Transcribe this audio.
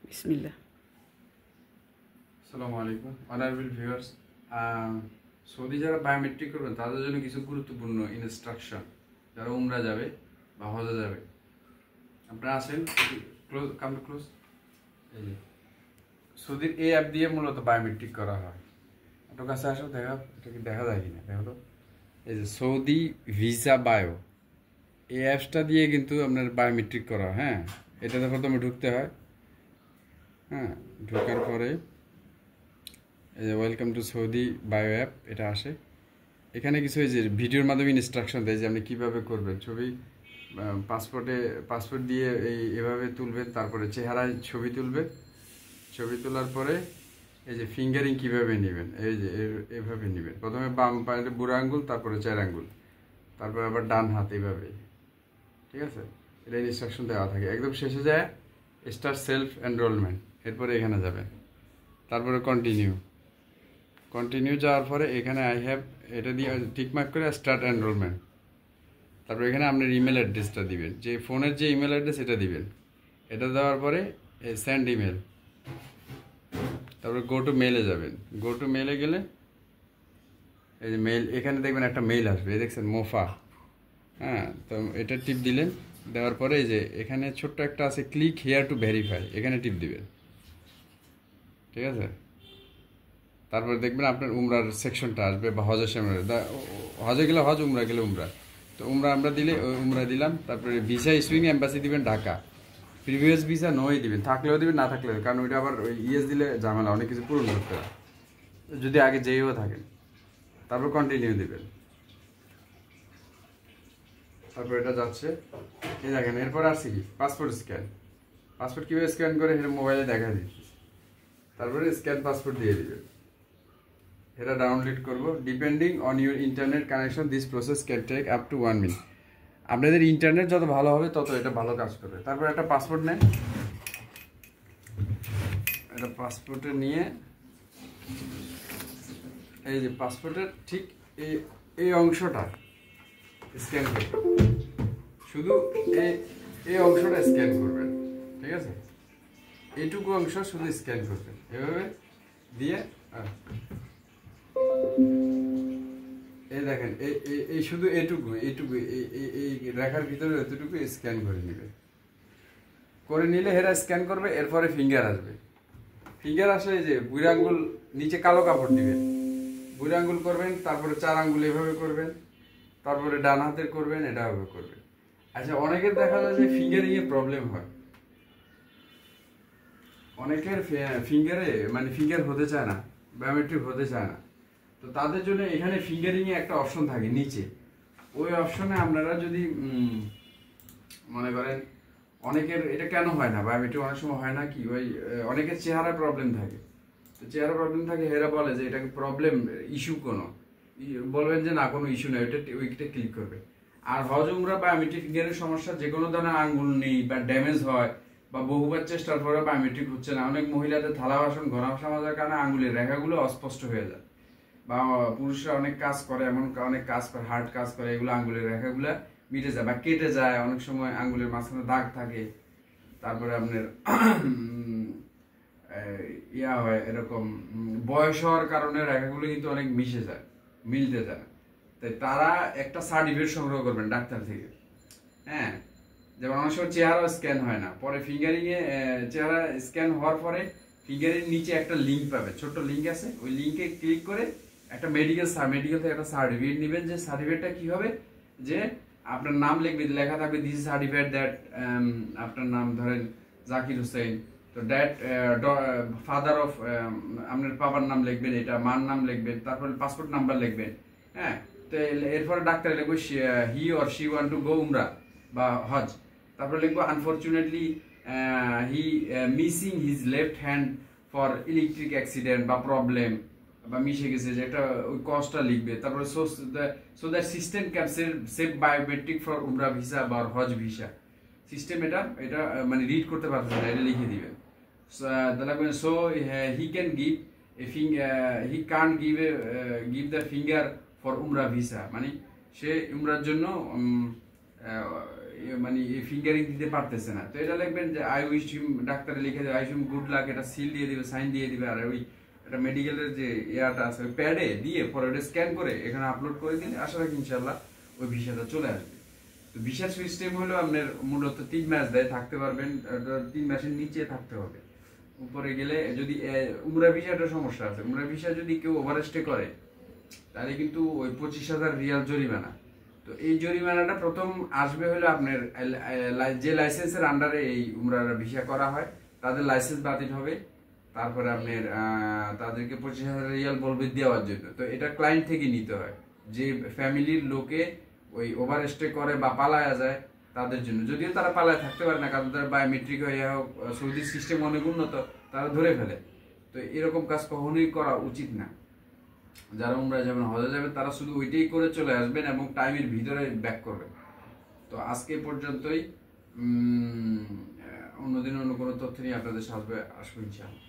বিসমিল্লাহ। আসসালামু আলাইকুম অনারেবল ভিউয়ার্স। সৌদি যারা বায়োমেট্রিক করবেন তাদের জন্য কিছু গুরুত্বপূর্ণ ইনস্ট্রাকশন, যারা উমরা যাবে বা হজে যাবে। আপনারা আসেন, ক্লোজ কাম টু ক্লোজ। এই যে সৌদির এই অ্যাপ দিয়ে মূলত বায়োমেট্রিক করা হয়। আপনার কাছে আসো, দেখা এটা কি দেখা যায় কিনা দেখো তো। এই যে সৌদি ভিসা বায়ো, এই অ্যাপসটা দিয়ে কিন্তু আপনার বায়োমেট্রিক করা হয়। হ্যাঁ, এটাতে প্রথমে ঢুকতে হয়। হ্যাঁ, ঢোকার পরে এই যে welcome to Saudi bio app, এটা আসে। এখানে কিছু এই যে ভিডিওর মাধ্যমে ইনস্ট্রাকশন দেয় যে আপনি কীভাবে করবেন। পাসপোর্ট দিয়ে এভাবে তুলবেন, তারপরে চেহারায় ছবি তুলবে। ছবি তোলার পরে এই যে ফিঙ্গারিং কীভাবে নেবেন, এই যে এভাবে নেবেন। প্রথমে বাম পায়ে বুড়ো আঙ্গুল, তারপরে 4 আঙ্গুল, তারপরে আবার ডান হাত এইভাবে। ঠিক আছে, এটা ইনস্ট্রাকশন দেওয়া থাকে। একদম শেষে যায় স্টার্ট সেলফ এনরোলমেন্ট, এরপরে এখানে যাবেন, তারপরে কন্টিনিউ যাওয়ার পরে এখানে আই হ্যাভ এটা দিয়ে টিকমার্ক করে স্টার্ট এনরোলমেন্ট। তারপরে এখানে আপনার ইমেল অ্যাড্রেসটা দিবেন, যে ফোনের যে ইমেল অ্যাড্রেস এটা দিবেন। এটা দেওয়ার পরে সেন্ড ইমেল, তারপরে গো টু মেলে যাবেন। গো টু মেলে গেলে এই যে মেল, এখানে দেখবেন একটা মেইল আসবে, দেখছেন মোফা। হ্যাঁ, তো এটা টিপ দিলেন। দেওয়ার পরে এই যে এখানে ছোট্ট একটা আছে ক্লিক হিয়ার টু ভেরিফাই, এখানে টিপ দিবেন। ঠিক আছে, তারপরে দেখবেন আপনার উমরার সেকশনটা আসবে, বা হজের সময় হজে গেলে হজ, উমরা গেলে উমরা। তো উমরা আমরা দিলে উমরা দিলাম। তারপরে ভিসা ইস্যুইং এম্বাসি দিবেন ঢাকা। প্রিভিয়াস ভিসা নয় দিবেন, থাকলেও দিবেন না থাকলেও, কারণ ওইটা আবার ওই ইএস দিলে ঝামেলা, অনেক কিছু পূরণ করতে হয় যদি আগে যেয়েও থাকেন। তারপর কন্টিনিউ দিবেন। তারপর এটা যাচ্ছে, এই দেখেন। এরপর আসছে কি পাসপোর্ট স্ক্যান। পাসপোর্ট কীভাবে স্ক্যান করে সেটা মোবাইলে দেখা দিচ্ছে। তারপরে স্ক্যান পাসপোর্ট দিয়ে দিবেন। এটা ডাউনলোড করব। Depending on your internet connection this process can take up to 1 minute. আপনাদের ইন্টারনেট যত ভালো হবে তত এটা ভালো কাজ করবে। তারপর একটা পাসপোর্ট নেন। এটা পাসপোর্টে নিয়ে এই যে পাসপোর্টের ঠিক এই অংশটা স্ক্যান করবেন। শুধু এই অংশটা স্ক্যান করবেন। ঠিক আছে, এইটুকু অংশ শুধু স্ক্যান করবেন এভাবে দিয়ে। এই দেখেন, এই শুধু এইটুকু এই রেখার ভিতরে এতটুকু স্ক্যান করে নেবে। করে নিলে হেরা স্ক্যান করবে। এরপরে ফিঙ্গার আসবে। ফিঙ্গার আসলে এই যে বুড়ো আঙ্গুল নিচে কালো কাপড় দিবেন, বুড়ো আঙ্গুল করবেন। তারপরে 4 আঙ্গুল এভাবে করবেন। তারপরে ডান হাতের করবেন, এটা এভাবে করবেন। আচ্ছা, অনেকের দেখা যায় যে ফিঙ্গারিং এ প্রবলেম হয়। অনেকের ফিঙ্গারে মানে ফিঙ্গার হতে চায় না, বায়োমেট্রিক হতে চায় না। তো তাদের জন্য এখানে ফিঙ্গারিং এ একটা অপশন থাকে নিচে। ওই অপশনে আপনারা যদি মনে করেন, অনেকের এটা কেন হয় না, বায়োমেট্রিক অনেক সময় হয় না কি, ওই অনেকের চেহারা প্রবলেম থাকে। তো চেহারা প্রবলেম থাকে, হেরা বলে যে এটাকে প্রবলেম ইস্যু কোনো, বলবেন যে না কোনো ইস্যু নেই, ওইটা ক্লিক করবে। আর হজ উমরা বায়োমেট্রিক ফিঙ্গারের সমস্যা, যে কোনো ধরনের আঙ্গুল নেই বা ড্যামেজ হয়, বা বহুবার চেষ্টার পরে বায়োমেট্রিক হচ্ছে না। অনেক মহিলাদের থালা বাসন ঘোরা সমাজের কারণে আঙ্গুলের রেখাগুলো অস্পষ্ট হয়ে যায়, বা পুরুষরা অনেক কাজ করে, এমন অনেক কাজ করে, হার্ড কাজ করে, এগুলো আঙ্গুলের রেখাগুলো মিটে যায় বা কেটে যায়। অনেক সময় আঙ্গুলের মাঝখানে দাগ থাকে। তারপরে আপনার ইয়া হয় এরকম, বয়স হওয়ার কারণে রেখাগুলো কিন্তু অনেক মিশে যায়, মিলতে যায়। তাই তারা একটা সার্টিফিকেট সংগ্রহ করবেন ডাক্তার থেকে। হ্যাঁ, যেমন অনেক সময় চেহারা স্ক্যান হয় না, পরে ফিঙ্গারিং এ চেহারা স্ক্যান হওয়ার পরে ফিঙ্গারের নিচে একটা লিঙ্ক পাবে, ছোট্ট লিঙ্ক আছে। ওই লিঙ্কে ক্লিক করে একটা মেডিকেল থেকে একটা সার্টিফিকেট নেবেন। যে সার্টিফিকেটটা কি হবে, যে আপনার নাম লিখবে, লেখা থাকবে দিস সার্টিফিকেট দ্যাট, আপনার নাম ধরেন জাকির হোসেন, তো দ্যাট ফাদার অফ, আপনার বাবার নাম লিখবেন, এটা মার নাম লিখবেন, তারপরে পাসপোর্ট নাম্বার লিখবেন। হ্যাঁ, তো এরপরে ডাক্তার লিখবে he or she want to go উমরা বা হজ। তারপরে লিখবো unfortunately he missing his left hand for electric accident বা প্রবলেম, বা মিশে গেছে, যে একটা ওই কজটা লিখবে। তারপরে so that system can save biometric for উমরা ভিসা বা হজ ভিসা। সিস্টেম এটা মানে রিড করতে পারতেছে না, এটা লিখে দিবেন। তাহলে so he can give a he Kant give the finger for উমরা ভিসা, মানে সে উমরার জন্য মানে ফিঙ্গারিং দিতে পারতেছে না, তো এটা লিখবেন যে আই উইশ হিম, ডাক্তারে লিখে দেবে I wish him good luck, এটা সিল দিয়ে দিবে, সাইন দিয়ে দিবে, আর ওই একটা মেডিকেলের যে ইয়াটা আছে ওই প্যাডে দিয়ে পরে ওটা স্ক্যান করে এখানে আপলোড করে দিলে আশা রাখি ইনশাল্লাহ ওই ভিসাটা চলে আসবে। তো ভিসার সিস্টেম হলো আপনার মূলত 3 মাস দেয়, থাকতে পারবেন, 3 মাসের নিচে থাকতে হবে। উপরে গেলে যদি উমরা ভিসাটা সমস্যা আছে, উমরা ভিসা যদি কেউ ওভারস্টে করে তাহলে কিন্তু ওই 25,000 রিয়াল জরিমানা। তো এই জরিমানাটা প্রথম আসবে হলো আপনার যে লাইসেন্সের আন্ডারে এই উমরার ভিসা করা হয় তাদের লাইসেন্স বাতিল হবে, তারপরে আপনার তাদেরকে 25,000 রিয়াল বলবে দেওয়ার জন্য। তো এটা ক্লায়েন্ট থেকে নিতে হয়, যে ফ্যামিলির লোকে ওই ওভারস্টে করে বা পালায়া যায় তাদের জন্য, যদিও তারা পালায় থাকতে পারে না কারণ তারা বায়োমেট্রিক হয়ে হোক, সৌদির সিস্টেম অনেক উন্নত, তারা ধরে ফেলে। তো এরকম কাজ কখনোই করা উচিত না। যারা উমরা যাবেন, হজে যাবেন, তারা শুধু ওইটাই করে চলে আসবেন এবং টাইমের ভিতরে ব্যাক করবেন। তো আজকে পর্যন্তই, অন্যদিন অন্য কোনো তথ্য নিয়ে আপনাদের সাথে আসবো ইনশাআল্লাহ।